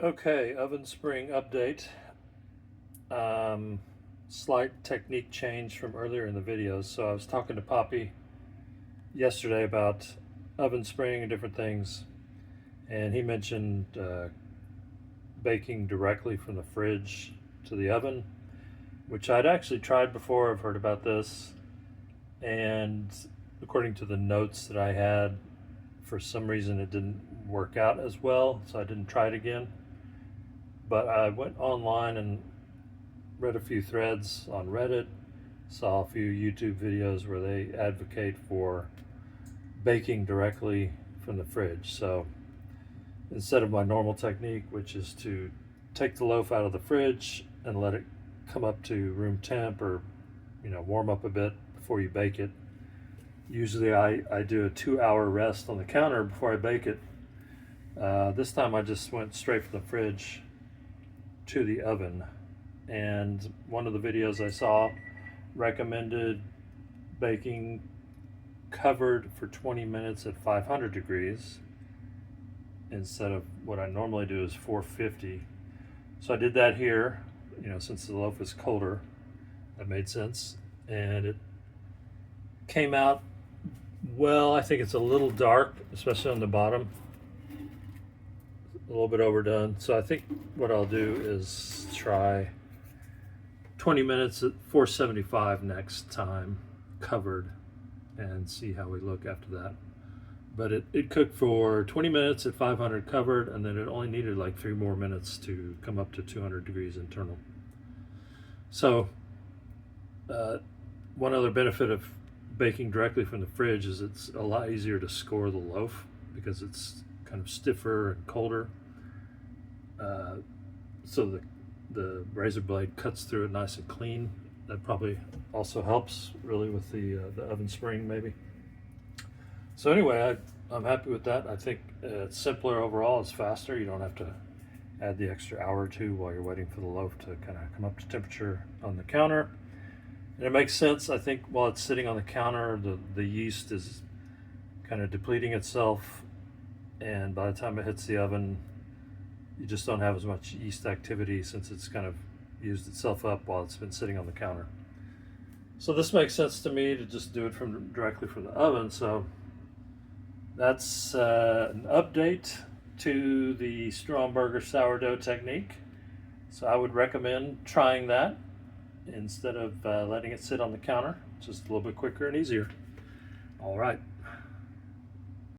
Okay, oven spring update. Slight technique change from earlier in the videos. So I was talking to Poppy yesterday about oven spring and different things, and he mentioned baking directly from the fridge to the oven, which I'd actually tried before. I've heard about this, and according to the notes that I had, for some reason it didn't work out as well, so I didn't try it again. But I went online and read a few threads on Reddit, saw a few YouTube videos where they advocate for baking directly from the fridge. So instead of my normal technique, which is to take the loaf out of the fridge and let it come up to room temp, or warm up a bit before you bake it. Usually I do a 2-hour rest on the counter before I bake it. This time I just went straight from the fridge to the oven, and one of the videos I saw recommended baking covered for 20 minutes at 500 degrees instead of what I normally do is 450. So I did that here, since the loaf is colder. That made sense, and it came out well. I think it's a little dark, especially on the bottom, a little bit overdone. So I think what I'll do is try 20 minutes at 475 next time, covered, and see how we look after that. But it cooked for 20 minutes at 500 covered, and then it only needed like 3 more minutes to come up to 200 degrees internal. So one other benefit of baking directly from the fridge is it's a lot easier to score the loaf because it's kind of stiffer and colder. So the razor blade cuts through it nice and clean. That probably also helps really with the oven spring maybe. So anyway, I'm happy with that. I think it's simpler overall. It's faster. You don't have to add the extra hour or two while you're waiting for the loaf to kind of come up to temperature on the counter. And it makes sense. I think while it's sitting on the counter, the yeast is kind of depleting itself, and by the time it hits the oven, you just don't have as much yeast activity since it's kind of used itself up while it's been sitting on the counter. So this makes sense to me to just do it directly from the oven. So that's an update to the Stromberger sourdough technique. So I would recommend trying that instead of letting it sit on the counter. It's just a little bit quicker and easier. All right.